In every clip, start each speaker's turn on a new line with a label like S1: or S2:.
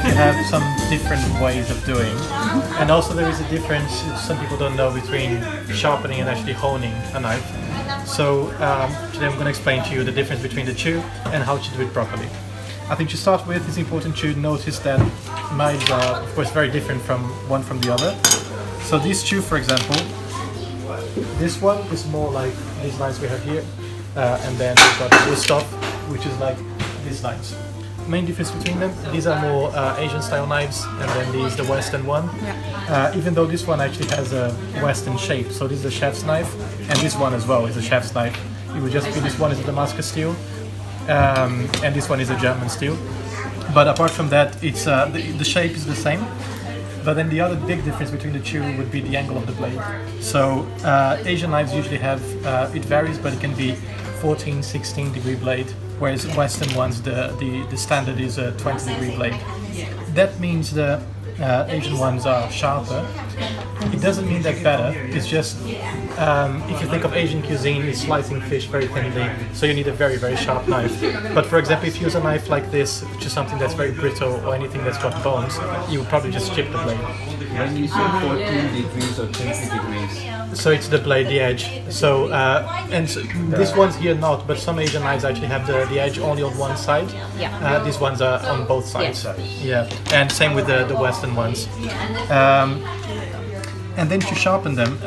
S1: like you have some different ways of doing, and also there is a difference some people don't know between sharpening and actually honing a knife. So today I'm going to explain to you the difference between the two and how to do it properly. I think to start with, it's important to notice that knives are, of course, very different from one from the other. So these two, for example, this one is more like these knives we have here, and then we've got the stuff, which is like these knives. Main difference between them, these are more Asian style knives, and then these the Western one. Even though this one actually has a Western shape, so this is a chef's knife, and this one as well is a chef's knife. It would just be this one is a Damascus steel, and this one is a German steel. But apart from that, it's the shape is the same. But then the other big difference between the two would be the angle of the blade. So Asian knives usually have, it varies, but it can be 14, 16 degree blade, whereas Western ones, the standard is a 20 degree blade. That means the Asian ones are sharper. It doesn't mean they're better, it's just, if you think of Asian cuisine, it's slicing fish very thinly, so you need a very, very sharp knife. But for example, if you use a knife like this, which is something that's very brittle or anything that's got bones, you would probably just chip the blade.
S2: When you say 14 degrees or 20 degrees?
S1: So it's the blade, the edge. So, this one's here not, but some Asian knives actually have the edge only on one side. These ones are on both sides. Yeah, and same with the Western ones. And then to sharpen them,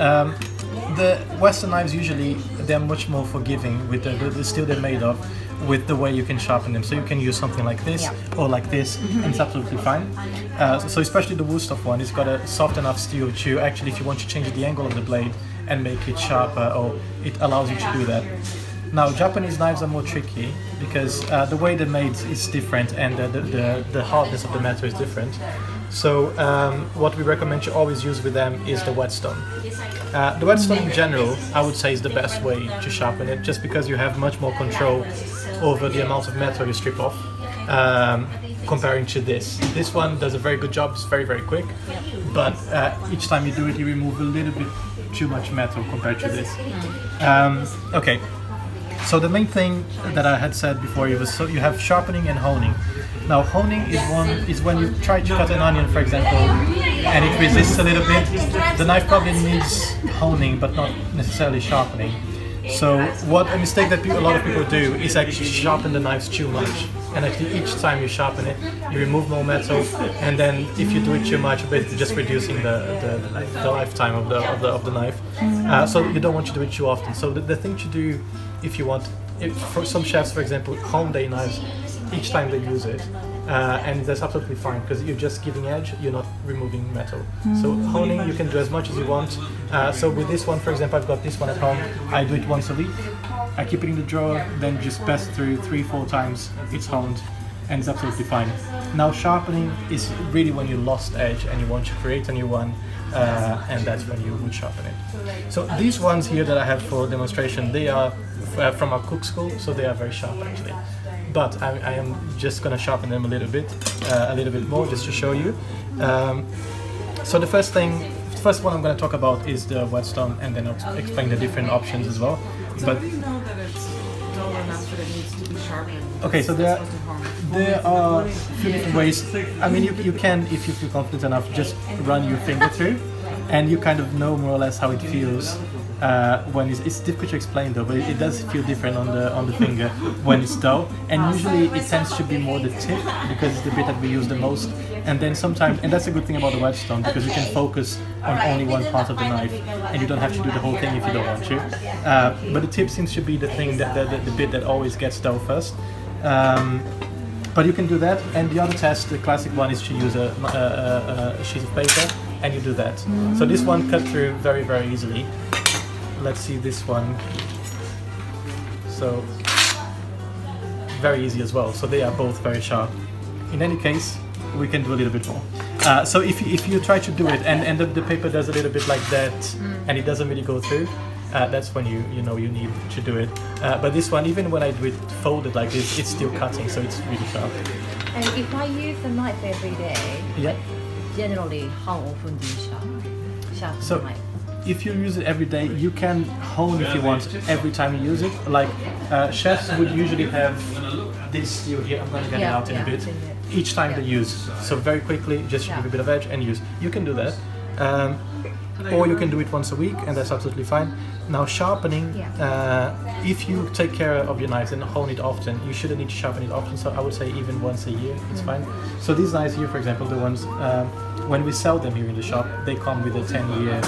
S1: the Western knives usually, they're much more forgiving with the steel they're made of, with the way you can sharpen them. So you can use something like this or like this, and it's absolutely fine. So especially the Whetstone one, it's got a soft enough steel to actually, if you want to change the angle of the blade and make it sharper, or it allows you to do that. Now, Japanese knives are more tricky because the way they're made is different, and the hardness of the metal is different. So what we recommend to always use with them is the Whetstone. The Whetstone in general, I would say, is the best way to sharpen it, just because you have much more control over the amount of metal you strip off, comparing to this. This one does a very good job, it's very, very quick, but each time you do it, you remove a little bit too much metal compared to this. Okay. So the main thing that I had said before was, so you have sharpening and honing. Now honing is when you try to cut an onion, for example, and it resists a little bit. The knife probably needs honing, but not necessarily sharpening. So what a mistake that a lot of people do is actually sharpen the knives too much. And actually each time you sharpen it, you remove more metal, and then if you do it too much, you're basically just reducing the lifetime of the knife. So you don't want to do it too often. So the thing to do, if you want, for some chefs, for example, hone their knives each time they use it, and that's absolutely fine because you're just giving edge, you're not removing metal. So honing, you can do as much as you want. So with this one, for example, I've got this one at home. I do it once a week. I keep it in the drawer, then just pass through 3-4 times. It's honed, and it's absolutely fine. Now sharpening is really when you lost edge and you want to create a new one, and that's when you would sharpen it. So these ones here that I have for demonstration, they are from our cook school, so they are very sharp actually. But I am just going to sharpen them a little bit more, just to show you. So the first one I'm going to talk about is the Whetstone, and then I'll explain the different options as well. But
S3: do you know that it's dull enough that it needs to be sharpened?
S1: Okay, so there are a few different ways. I mean, you can, if you feel confident enough, just run your finger through, and you kind of know more or less how it feels. When it's difficult to explain though, but it does feel different on the finger when it's dull, and usually it tends to be more the tip because it's the bit that we use the most. And then sometimes, and that's a good thing about the Whetstone, because you can focus on only one part of the knife, and you don't have to do the whole thing if you don't want to. But the tip seems to be the thing the bit that always gets dull first. But you can do that, and the other test, the classic one, is to use a sheet of paper, and you do that. So this one cut through very, very easily. Let's see this one. So very easy as well. So they are both very sharp. In any case, we can do a little bit more. So if you try to do it and the paper does a little bit like that, and it doesn't really go through, that's when you know you need to do it. But this one, even when I do it folded like this, it's still cutting, so it's really sharp.
S4: And if I use the knife every day, generally how often do you sharpen the knife?
S1: If you use it every day, you can hone if you want every time you use it. Like chefs would usually have this steel here. I'm going to get it out in a bit. each time they use. So very quickly, just give a bit of edge and use. You can do that. Or you can do it once a week, and that's absolutely fine. Now sharpening, if you take care of your knives and hone it often, you shouldn't need to sharpen it often, so I would say even once a year, it's fine. So these knives here, for example, the ones, when we sell them here in the shop, they come with a 10-year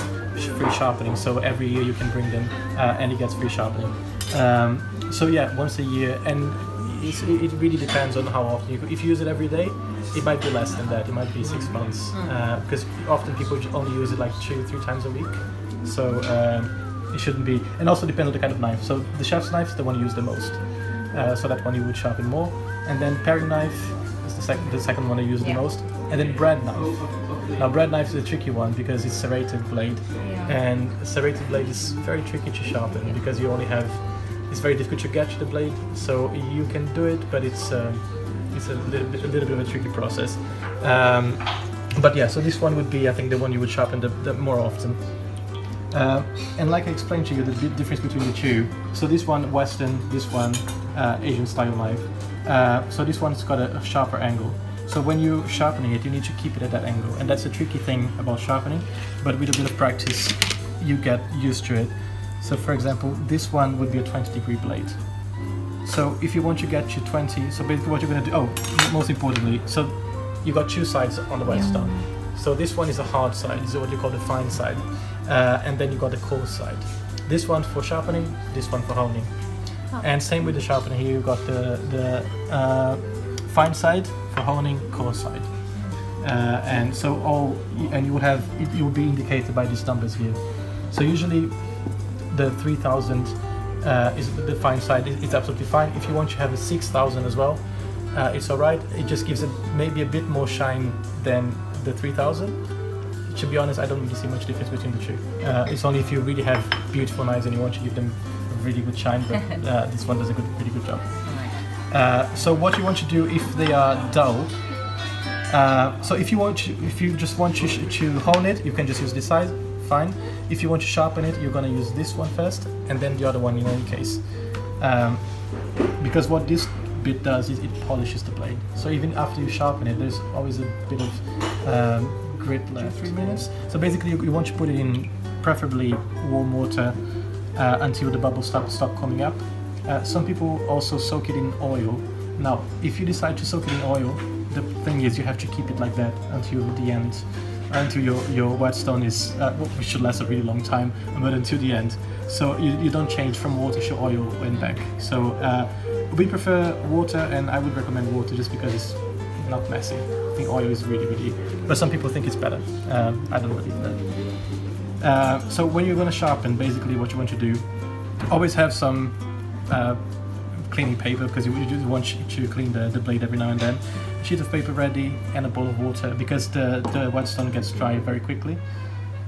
S1: free sharpening, so every year you can bring them and it gets free sharpening. So yeah, once a year, and it really depends on how often if you use it every day, it might be less than that, it might be 6 months, because often people only use it like 2-3 times a week, so it shouldn't be, and also depends on the kind of knife. So the chef's knife is the one you use the most, so that one you would sharpen more, and then paring knife is the second one I use the most, and then bread knife. Now bread knife is a tricky one because it's serrated blade, and serrated blade is very tricky to sharpen because you only have, it's very difficult to get to the blade, so you can do it, but it's a little bit of a tricky process. But yeah, so this one would be, I think, the one you would sharpen the more often. And like I explained to you, the difference between the two. So this one Western, this one Asian style knife. So this one's got a sharper angle. So when you're sharpening it, you need to keep it at that angle, and that's a tricky thing about sharpening. But with a bit of practice, you get used to it. So for example, this one would be a 20-degree blade. So if you want to get to 20, so basically what you're going to do, most importantly, so you got two sides on the Whetstone. So this one is a hard side, this is what you call the fine side, and then you got the coarse side. This one for sharpening, this one for honing. And same with the sharpening here, you got the fine side for honing, coarse side. And so you would have, it will be indicated by these numbers here. So usually the 3000 is the fine side, it's absolutely fine. If you want to have a 6000 as well, it's alright. It just gives it maybe a bit more shine than the 3000. To be honest, I don't really see much difference between the two. It's only if you really have beautiful knives and you want to give them a really good shine, but this one does a really good job. So what you want to do if they are dull, so if you just want to hone it, you can just use this side, fine. If you want to sharpen it, you're gonna use this one first, and then the other one in any case. Because what this bit does is it polishes the blade. So even after you sharpen it, there's always a bit of grit left. 3 minutes. So basically you want to put it in preferably warm water until the bubbles stop coming up. Some people also soak it in oil. Now, if you decide to soak it in oil, the thing is you have to keep it like that until the end, until your Whetstone is, which should last a really long time, but until the end. So you don't change from water to oil and back. So we prefer water, and I would recommend water just because it's not messy. I think oil is really, but some people think it's better. I don't believe that. So when you're going to sharpen, basically what you want to do, always have some cleaning paper, because you want to clean the blade every now and then. A sheet of paper ready and a bowl of water, because the Whetstone gets dry very quickly.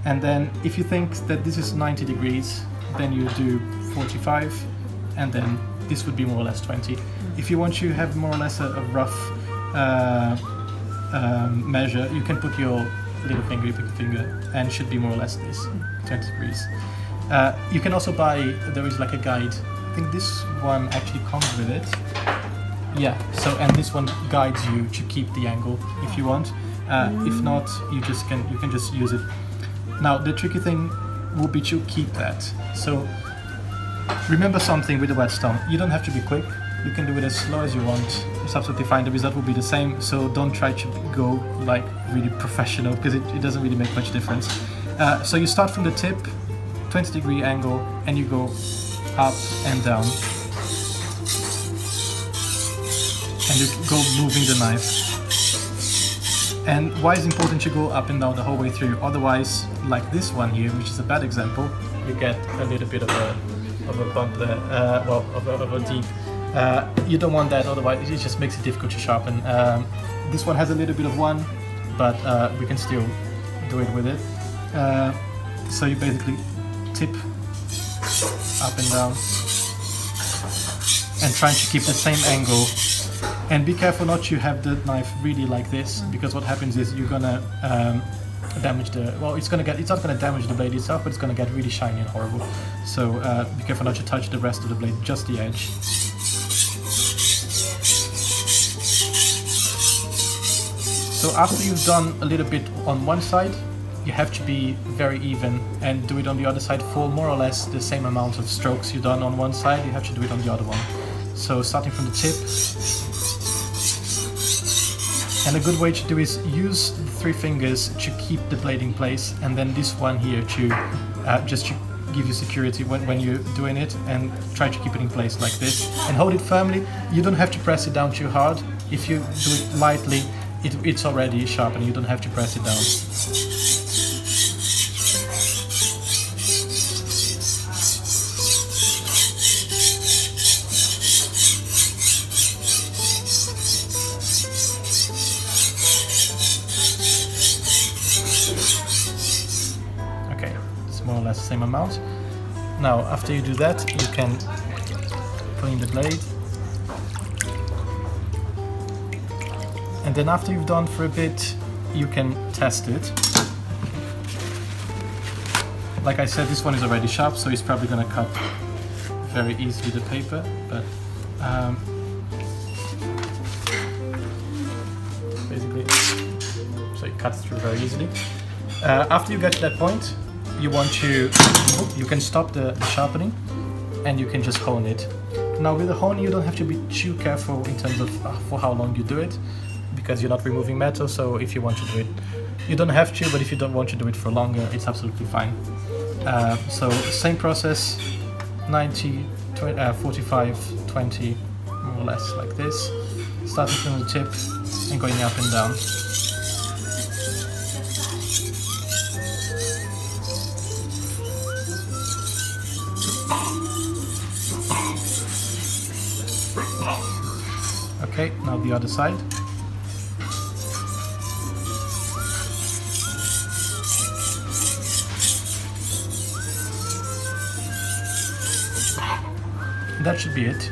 S1: And then if you think that this is 90 degrees, then you do 45, and then this would be more or less 20. If you want to have more or less a rough measure, you can put your little finger, your pinky finger, and it should be more or less this, 20 degrees. You can also buy, there is like a guide. I think this one actually comes with it. Yeah, so, and this one guides you to keep the angle if you want. If not, you can just use it. Now the tricky thing will be to keep that. So remember something with the Whetstone, you don't have to be quick. You can do it as slow as you want. It's absolutely fine. The result will be the same. So don't try to go like really professional, because it doesn't really make much difference. So you start from the tip, 20-degree angle, and you go up and down, and you go moving the knife. And why is it important to go up and down the whole way through? Otherwise, like this one here, which is a bad example, you get a little bit of a bump there, of a deep. You don't want that, otherwise it just makes it difficult to sharpen. This one has a little bit of one, but we can still do it with it. So you basically tip up and down, and trying to keep the same angle. And be careful not to have the knife really like this, because what happens is you're gonna damage the, well, it's not gonna damage the blade itself, but it's gonna get really shiny and horrible. So be careful not to touch the rest of the blade, just the edge. So after you've done a little bit on one side, you have to be very even and do it on the other side for more or less the same amount of strokes you've done on one side, you have to do it on the other one. So starting from the tip. And a good way to do is use the 3 fingers to keep the blade in place, and then this one here to just to give you security when you're doing it, and try to keep it in place like this. And hold it firmly. You don't have to press it down too hard. If you do it lightly, it's already sharp and you don't have to press it down. Okay, it's more or less the same amount. Now, after you do that, you can put in the blade. And then after you've done for a bit, you can test it. Like I said, this one is already sharp, so it's probably going to cut very easily the paper, but basically, so it cuts through very easily. After you get to that point, you can stop the sharpening, and you can just hone it. Now with the hone, you don't have to be too careful in terms of for how long you do it, because you're not removing metal. So if you want to do it, you don't have to, but if you don't want to do it for longer, it's absolutely fine. So same process, 90, 45, 20, more or less like this, starting from the tip and going up and down. Okay, now the other side. That should be it.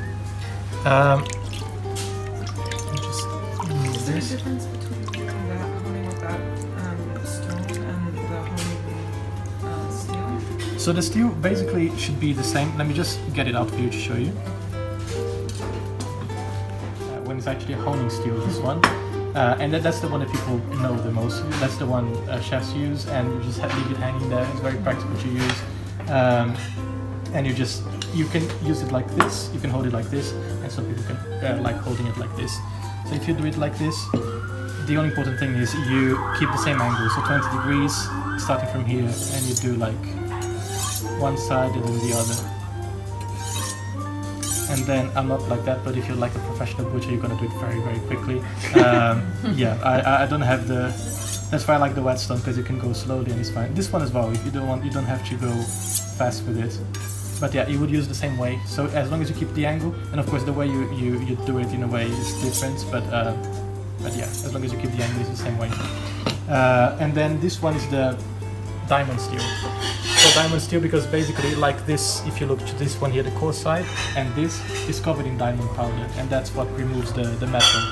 S1: Just move
S3: Is there a
S1: this.
S3: difference between that honing with that stone and the honing steel?
S1: So the steel basically should be the same. Let me just get it out for you to show you. When it's actually a honing steel, this one. And that's the one that people know the most. That's the one chefs use, and you just leave it hanging there. It's very practical to use. And you can use it like this, you can hold it like this, and some people can like holding it like this. So if you do it like this, the only important thing is you keep the same angle, so 20 degrees starting from here, and you do like one side and then the other. And then I'm not like that, but if you're like a professional butcher, you're gonna do it very, very quickly. Yeah, I don't have the. That's why I like the Whetstone, because you can go slowly and it's fine. This one as well, if you don't want, you don't have to go fast with it. But yeah, you would use the same way. So as long as you keep the angle, and of course the way you do it in a way is different. But yeah, as long as you keep the angle, it's the same way. And then this one is the diamond steel. So diamond steel, because basically like this, if you look to this one here, the core side, and this is covered in diamond powder, and that's what removes the metal.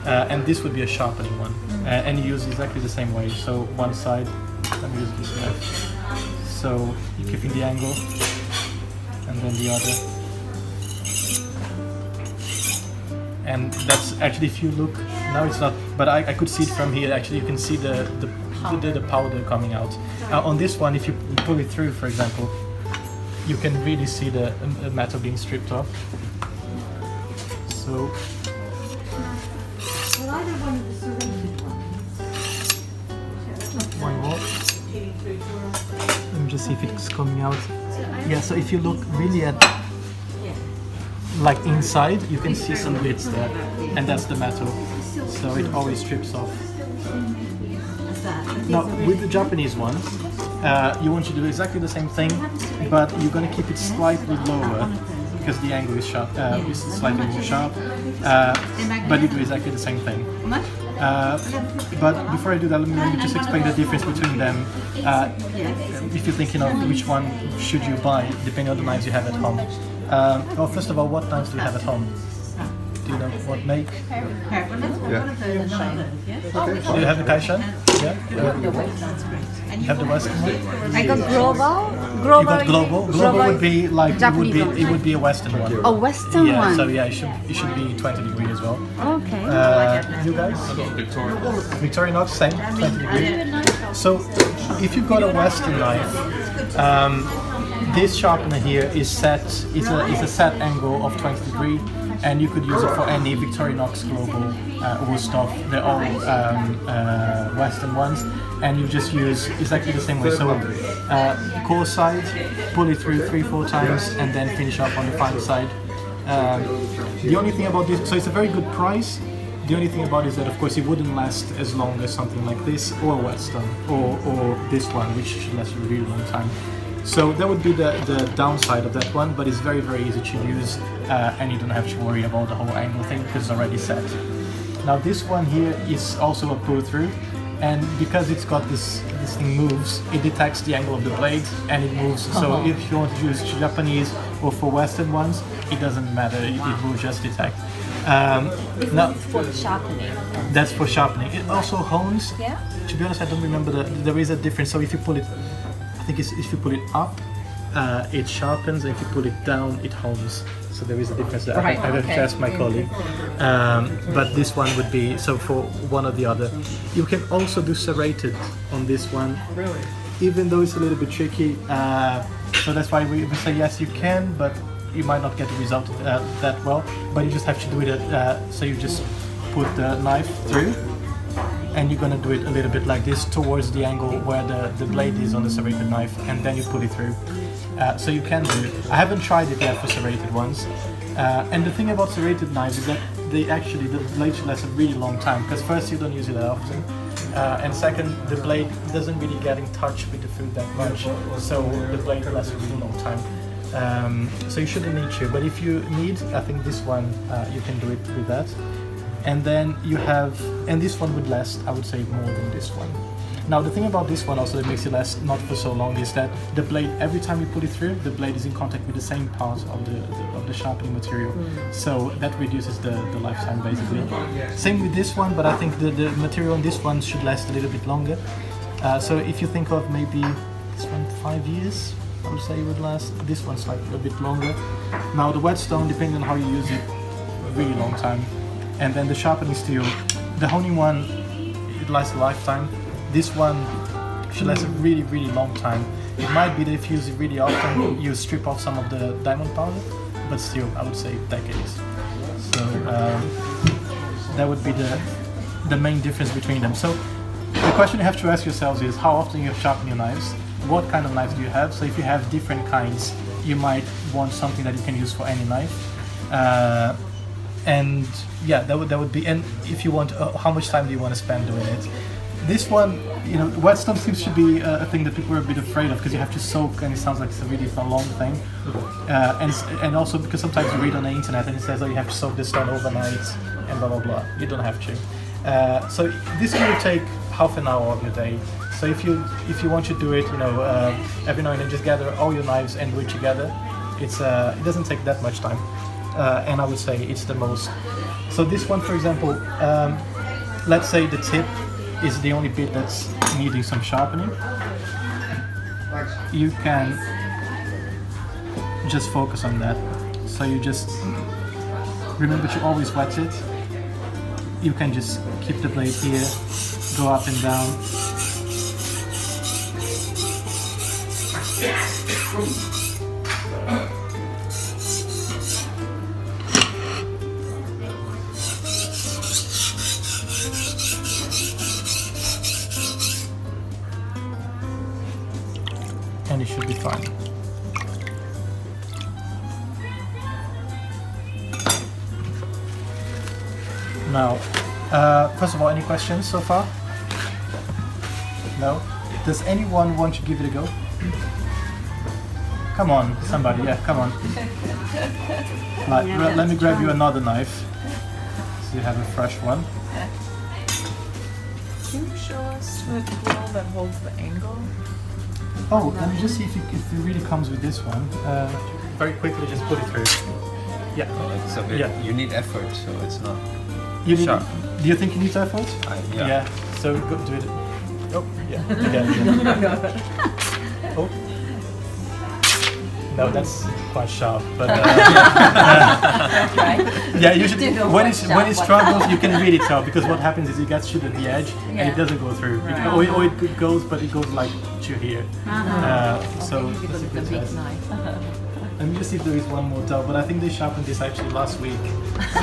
S1: And this would be a sharpening one, and you use exactly the same way. So one side, let me use this knife. So you're keeping the angle, and then the other. And that's actually, if you look, now it's not, but I could see it from here. Actually, you can see the powder coming out. On this one, if you pull it through, for example, you can really see the metal being stripped off. So. One more. Let me just see if it's coming out. Yeah, so if you look really at like inside, you can see some bits there, and that's the metal. So it always strips off. Now with the Japanese one, you want to do exactly the same thing, but you're going to keep it slightly lower because the angle is sharp, is slightly more sharp. But you do exactly the same thing. But before I do that, let me just explain the difference between them. If you're thinking of which one should you buy, depending on the knives you have at home. Well, first of all, what knives do you have at home? Do you know what make?
S2: Yeah.
S1: Do you have the Kaishan? Yeah. You have the Western one?
S4: I got global, Global.
S1: You got global. Global would be like
S4: Japanese
S1: it would be a Western one.
S4: A Western
S1: Yeah,
S4: one.
S1: so yeah, it should be 20 degree as well.
S4: Okay.
S1: You guys?
S2: Victoria.
S1: Victorinox, same, 20 degree. So if you've got a Western knife, this sharpener here is set. It's a set angle of 20 degree, and you could use it for any Victorinox Global wood stuff. They're all Western ones, and you just use exactly the same way. So core side, pull it through 3-4 times, and then finish up on the final side. The only thing about this, so it's a very good price. The only thing about it is that, of course, it wouldn't last as long as something like this or Whetstone or this one, which should last a really long time. So that would be the downside of that one, but it's very, very easy to use, and you don't have to worry about the whole angle thing because it's already set. Now this one here is also a pull-through, and because it's got this thing moves, it detects the angle of the blade and it moves. So if you want to use Japanese or for Western ones, it doesn't matter, it will just detect.
S4: This
S1: now,
S4: is for sharpening.
S1: that's for sharpening. It also hones.
S4: Yeah.
S1: To be honest, I don't remember there is a difference. So if you pull it, I think if you pull it up, it sharpens, and if you pull it down, it hones. So there is a difference there.
S4: Right,
S1: I have to ask my colleague. But this one would be, so for one or the other. You can also do serrated on this one.
S3: Really?
S1: Even though it's a little bit tricky. So that's why we say yes, you can, but you might not get the result that well. But you just have to do it, so you just put the knife through, and you're gonna do it a little bit like this towards the angle where the blade is on the serrated knife, and then you pull it through. So you can do it. I haven't tried it yet for serrated ones. And the thing about serrated knives is that the blade should last a really long time, because first you don't use it that often, and second, the blade doesn't really get in touch with the food that much, so the blade lasts a really long time. So you shouldn't need to, but if you need, I think this one, you can do it with that. And then you have, and this one would last, I would say, more than this one. Now the thing about this one also that makes it last not for so long is that the blade, every time you put it through, the blade is in contact with the same part of the sharpening material. So that reduces the lifetime basically. Same with this one, but I think the material on this one should last a little bit longer. So if you think of maybe this one 5 years, I would say it would last. This one's like a bit longer. Now the Whetstone, depending on how you use it, a really long time. And then the sharpening steel, the honing one, it lasts a lifetime. This one should last a really, really long time. It might be that if you use it really often, you strip off some of the diamond powder, but still, I would say decades. So that would be the main difference between them. So the question you have to ask yourselves is how often you sharpen your knives? What kind of knives do you have? So if you have different kinds, you might want something that you can use for any knife. And yeah, that would be. And if you want, how much time do you want to spend doing it? This one, you know, Whetstone seems to be a thing that people are a bit afraid of because you have to soak, and it sounds like it's a really long thing. And also because sometimes you read on the internet and it says, oh, you have to soak this stone overnight and blah blah blah. You don't have to. So this will take half an hour of your day. So if you want to do it, you know, every now and then just gather all your knives and do it together. It doesn't take that much time. And I would say it's the most. So this one, for example, let's say the tip is the only bit that's needing some sharpening. You can just focus on that. So you just remember to always wet it. You can just keep the blade here, go up and down. And it should be fine. Now, first of all, any questions so far? No? Does anyone want to give it a go? Come on, somebody, yeah, come on. Let me grab you another knife, so you have a fresh one.
S3: Can you show us the tool that holds the angle?
S1: Oh, let me just see if it really comes with this one. Very quickly, just put it through. Yeah.
S2: It's a bit,
S1: Yeah.
S2: You need effort, so it's not
S1: You need,
S2: sharp.
S1: do you think you need effort?
S2: Yeah.
S1: So go do it. Oh, yeah. Again. Oh. That's quite sharp, but
S4: Right?
S1: yeah, usually
S4: Didn't know
S1: when
S4: what
S1: it
S4: sharp was.
S1: struggles, you can really tell because what happens is it gets to the edge and
S4: Yeah.
S1: it doesn't go through, or it goes, but it goes like to here. So
S4: Okay,
S1: that's a
S4: because
S1: good
S4: it's a big
S1: test.
S4: knife.
S1: Let me just see if there is one more dull, but I think they sharpened this actually last week. So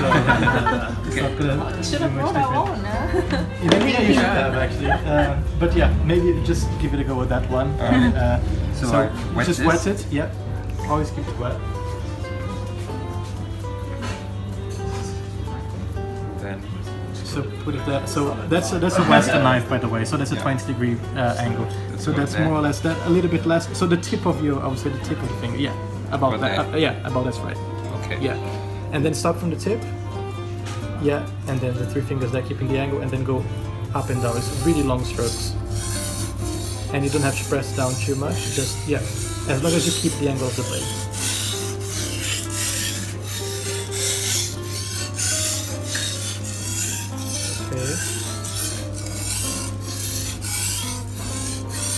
S1: it's not gonna
S4: Should
S1: do
S4: have
S1: much
S4: brought our
S1: different.
S4: own, huh?
S1: Yeah, you should have actually. But yeah, maybe just give it a go with that one.
S2: So I wet
S1: just
S2: this?
S1: wet it. Yeah, always keep it wet.
S2: Then
S1: So put it there. So that's a Western knife, by the way. So that's a 20-degree angle. So
S2: put it
S1: that's
S2: there.
S1: more or less that. A little bit less. So the tip of your, I would say the tip of the finger. Yeah, about
S2: About
S1: that.
S2: there?
S1: Yeah, about that's right.
S2: okay.
S1: Yeah, and then start from the tip. Yeah, and then the 3 fingers there, keeping the angle, and then go up and down. It's really long strokes, and you don't have to press down too much. Just yeah, as long as you keep the angle of the blade. Okay.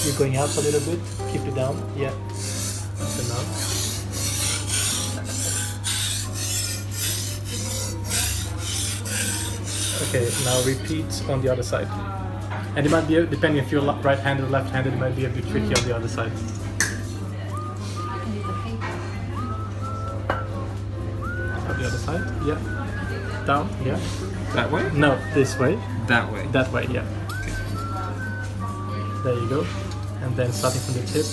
S1: You're going out a little bit. Keep it down. Yeah. Up and down. Okay, now repeat on the other side. And it might be, depending if you're right-handed or left-handed, it might be a bit tricky on the other side. On the other side, yeah. Down, yeah.
S2: That way?
S1: No, this way.
S2: That way.
S1: That way, yeah. There you go. And then starting from the tip.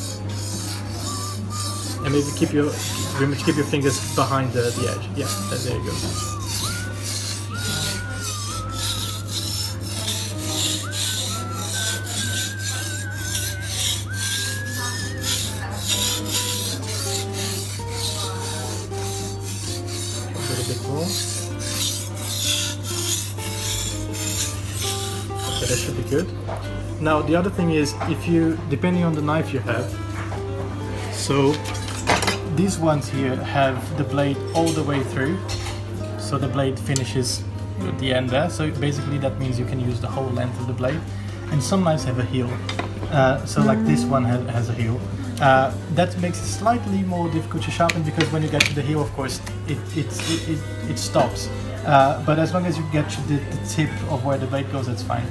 S1: And maybe keep your fingers behind the edge. Yeah, there you go. A little bit more. Okay, that should be good. Now the other thing is, if you, depending on the knife you have, so these ones here have the blade all the way through, so the blade finishes at the end there. So basically that means you can use the whole length of the blade. And some knives have a heel, so like this one has a heel. That makes it slightly more difficult to sharpen because when you get to the heel, of course, it stops. But as long as you get to the tip of where the blade goes, that's fine.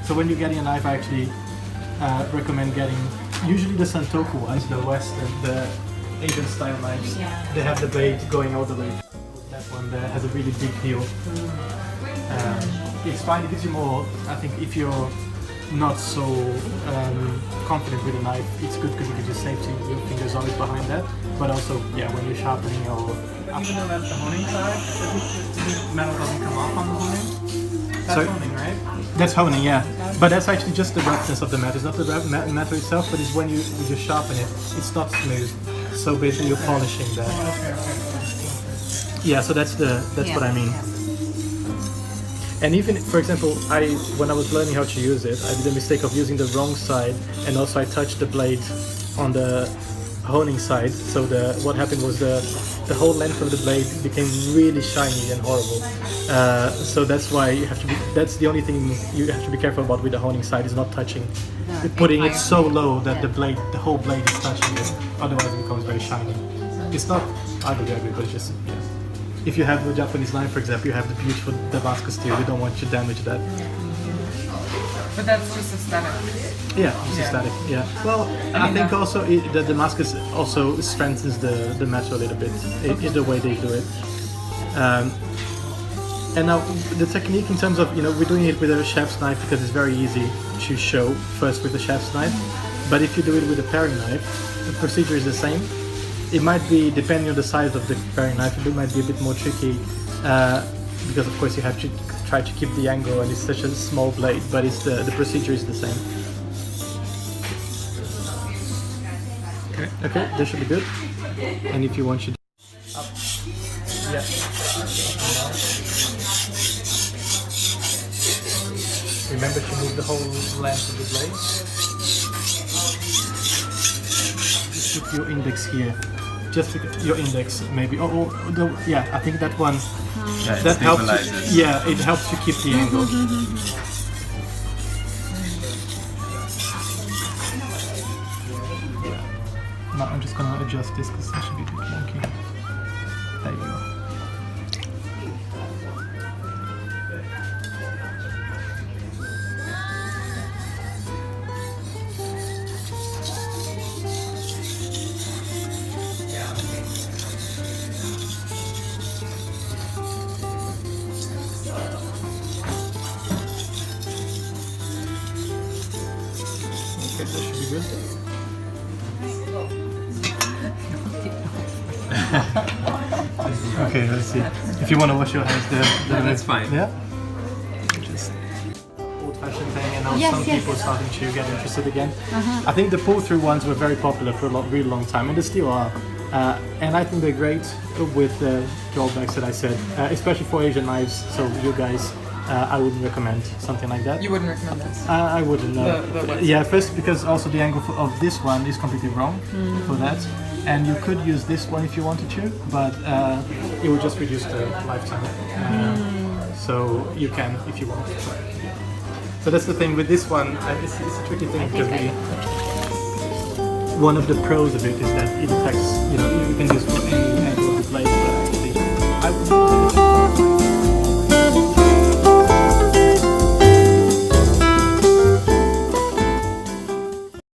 S1: So when you're getting a knife, I actually recommend getting usually the Santoku ones, the Western, the Asian style knives.
S4: Yeah.
S1: They have the blade going all the way. That one there has a really big heel. It's fine, it gives you more. I think if you're not so confident with a knife, it's good because it gives you safety. Your fingers always behind that. But also, yeah, when you're sharpening or
S5: I'm gonna let the honing side, the metal doesn't come off on the honing. That's
S1: Sorry?
S5: honing, right?
S1: that's honing, yeah. But that's actually just the roughness of the metal. It's not the metal itself, but it's when you just sharpen it, it's not smooth. So basically, you're polishing that. Yeah, so that's what I mean. And even, for example, when I was learning how to use it, I did a mistake of using the wrong side, and also I touched the blade on the honing side. So what happened was the whole length of the blade became really shiny and horrible. So that's why you have to be. That's the only thing you have to be careful about with the honing side is not touching, putting it so low that the whole blade is touching it. Otherwise, it becomes very shiny. It's not ugly, but it's just yeah. If you have a Japanese knife, for example, you have the beautiful Damascus steel. We don't want to damage that.
S3: But that's just aesthetic.
S1: Yeah, it's aesthetic. Yeah. Well, I think also the Damascus also strengthens the metal a little bit. In the way they do it. And now the technique in terms of we're doing it with a chef's knife because it's very easy to show first with the chef's knife. But if you do it with a paring knife, the procedure is the same. It might be, depending on the size of the paring knife, it might be a bit more tricky because of course you have to try to keep the angle and it's such a small blade, but the procedure is the same. Okay, that should be good. And if you want to up. Yeah. Remember to move the whole length of the blade. Just put your index here. Just your index, maybe. Yeah, I think that one.
S2: Yeah, it
S1: That helps.
S2: stabilizes.
S1: Yeah, it helps to keep the angle. Now I'm just gonna adjust this because it should be a bit wonky. There you go. Okay, that should be good. Okay, let's see. If you want to wash your hands there, then
S2: that's fine.
S1: Yeah? Just old-fashioned thing, and now
S4: Yes,
S1: some
S4: yes.
S1: people are starting to get interested again. I think the pull-through ones were very popular for a really long time, and they still are. And I think they're great with the drawbacks that I said, especially for Asian knives. So you guys, I wouldn't recommend something like that.
S3: You wouldn't recommend this?
S1: I wouldn't know.
S3: The Whetstone.
S1: Yeah, first because also the angle of this one is completely wrong for that. And you could use this one if you wanted to, but it would just reduce the lifetime. So you can if you want. So that's the thing with this one. It's a tricky thing because one of the pros of it is that it affects. You can use for any